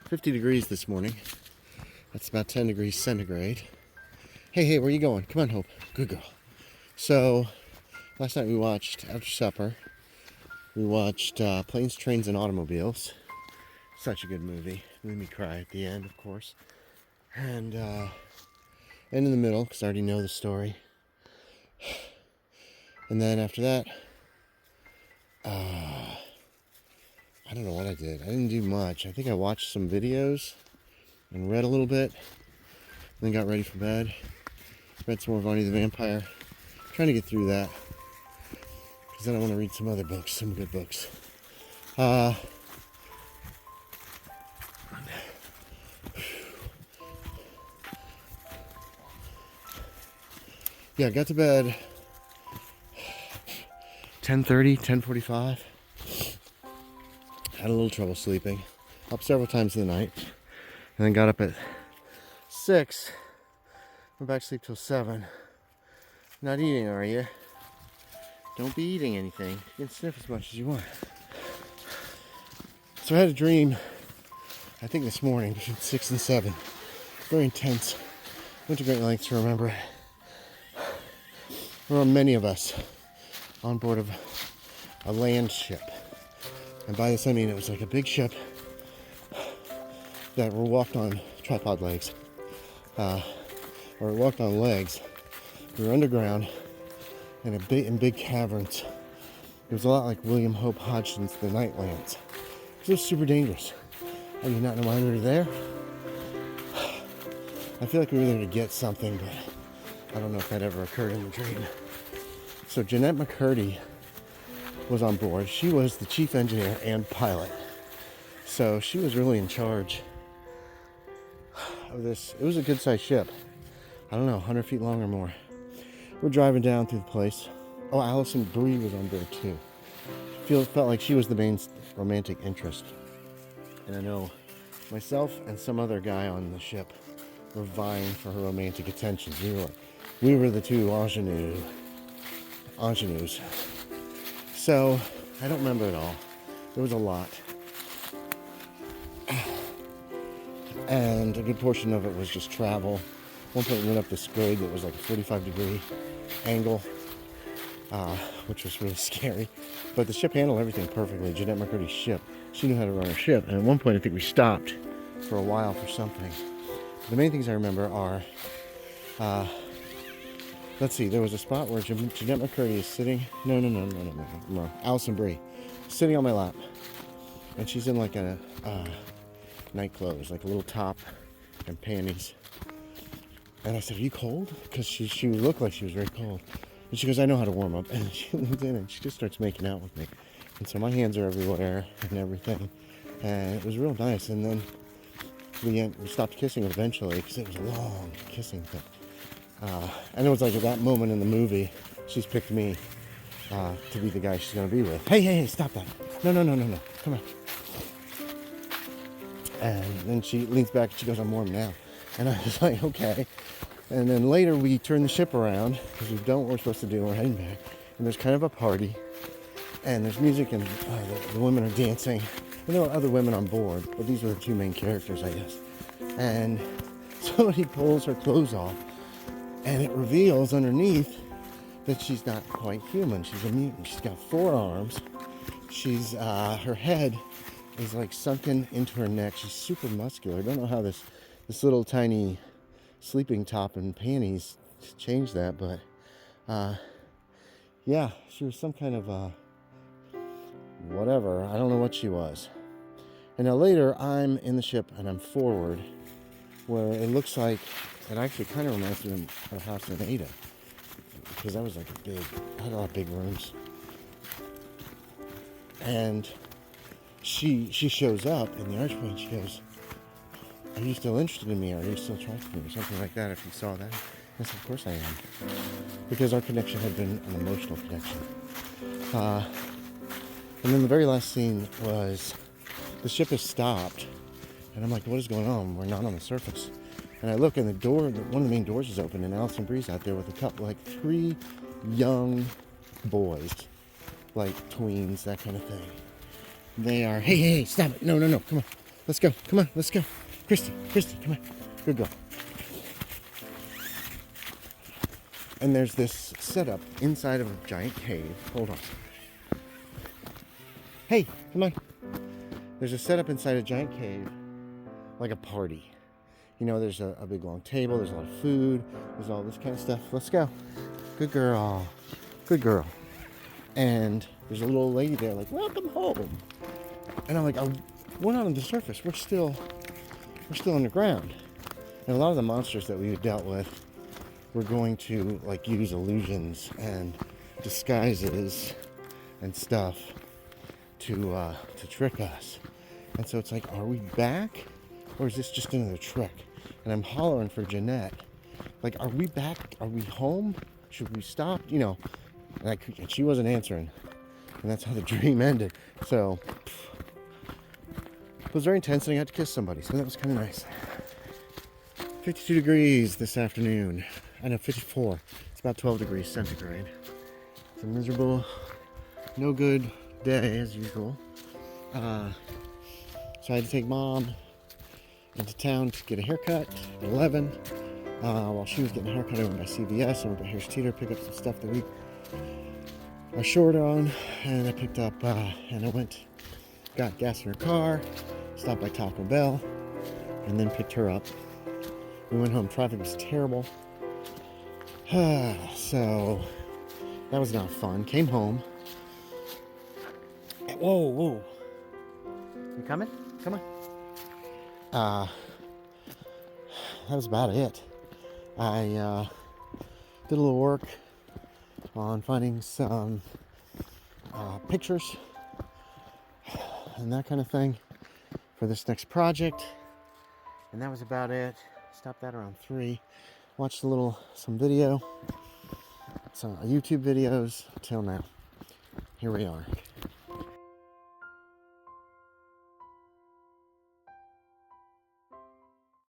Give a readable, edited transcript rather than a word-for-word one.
50 degrees this morning. That's about 10 degrees centigrade. Hey, where you going? Come on, Hope. Good girl. So, last night we watched, after supper, we watched Planes, Trains, and Automobiles. Such a good movie. Made me cry at the end, of course. And in the middle, because I already know the story. And then after that, I don't know what I did. I didn't do much. I think I watched some videos and read a little bit. Then got ready for bed. Read some more Varney the Vampire. Trying to get through that. Because then I want to read some other books, some good books. Yeah, I got to bed 10:30, 10:45. Had a little trouble sleeping. Up several times in the night. And then got up at 6. Went back to sleep till 7. Not eating, are you? Don't be eating anything. You can sniff as much as you want. So I had a dream, I think this morning, between 6 and 7. Very intense. Went to great lengths to remember it. There were many of us on board of a land ship. And by this I mean it was like a big ship that were walked on tripod legs. Or walked on legs. We were underground in big caverns. It was a lot like William Hope Hodgson's The Nightlands. It was super dangerous. I did not know why we were there. I feel like we were there to get something, but I don't know if that ever occurred in the dream. So Jeanette McCurdy was on board. She was the chief engineer and pilot. So she was really in charge of this. It was a good sized ship. I don't know, 100 feet long or more. We're driving down through the place. Oh, Allison Brie was on board too. Felt like she was the main romantic interest. And I know myself and some other guy on the ship were vying for her romantic attentions. We were the two ingenues. So, I don't remember it all. There was a lot. And a good portion of it was just travel. One point we went up this grade that was like a 45-degree angle, which was really scary. But the ship handled everything perfectly. Jeanette McCurdy's ship. She knew how to run her ship. And at one point I think we stopped for a while for something. The main things I remember are, let's see, there was a spot where Jeanette McCurdy is sitting, no, Allison Brie, sitting on my lap. And she's in like a night clothes, like a little top and panties. And I said, are you cold? Because she looked like she was very cold. And she goes, I know how to warm up. And she leans in and she just starts making out with me. And so my hands are everywhere and everything. And it was real nice. And then we stopped kissing eventually because it was a long kissing thing. And it was like at that moment in the movie, she's picked me to be the guy she's going to be with. Hey, stop that. No. Come on. And then she leans back and she goes, I'm warm now. And I was like, okay. And then later we turn the ship around because we've done what we're supposed to do. We're heading back. And there's kind of a party. And there's music and the women are dancing. And there were other women on board. But these were the two main characters, I guess. And somebody pulls her clothes off. And it reveals underneath that she's not quite human. She's a mutant. She's got 4 arms. She's, her head is like sunken into her neck. She's super muscular. I don't know how this little tiny sleeping top and panties changed that, but yeah, she was some kind of whatever. I don't know what she was. And now later I'm in the ship and I'm forward where it looks like it actually kind of reminds me of our house in Ada, because that was like I had a lot of big rooms. And she shows up in the archway and she goes, are you still interested in me? Or are you still attracted to me? Or something like that, if you saw that. Yes, of course I am. Because our connection had been an emotional connection. And then the very last scene was the ship has stopped. And I'm like, what is going on? We're not on the surface. And I look and the door, one of the main doors is open and Allison Bree's out there with a couple, like 3 young boys. Like tweens, that kind of thing. They are, hey, stop it. No, come on. Let's go. Come on, let's go. Cristi, come on. Good girl. And there's this setup inside of a giant cave. Hold on. Hey, come on. There's a setup inside a giant cave, like a party. You know, there's a big long table, there's a lot of food, there's all this kind of stuff. Let's go. Good girl. Good girl. And there's a little old lady there like, welcome home. And I'm like, oh, we're not on the surface. We're still underground. And a lot of the monsters that we dealt with were going to like use illusions and disguises and stuff to trick us. And so it's like, are we back? Or is this just another trick? And I'm hollering for Jeanette. Like, are we back? Are we home? Should we stop? You know, and she wasn't answering. And that's how the dream ended. So, it was very intense, and I got to kiss somebody. So that was kind of nice. 52 degrees this afternoon. I know, 54. It's about 12 degrees centigrade. It's a miserable, no good day as usual. So I had to take Mom into town to get a haircut at 11. While she was getting a haircut, I went by CVS. I went by Harris Teeter, pick up some stuff that we are short on. And I picked up, and I got gas in her car, stopped by Taco Bell, and then picked her up. We went home. Traffic was terrible. So that was not fun. Came home. Whoa. You coming? Come on. That was about it. I did a little work on finding some pictures and that kind of thing for this next project. And that was about it. Stopped that around 3. Watched some video, some YouTube videos till now. Here we are.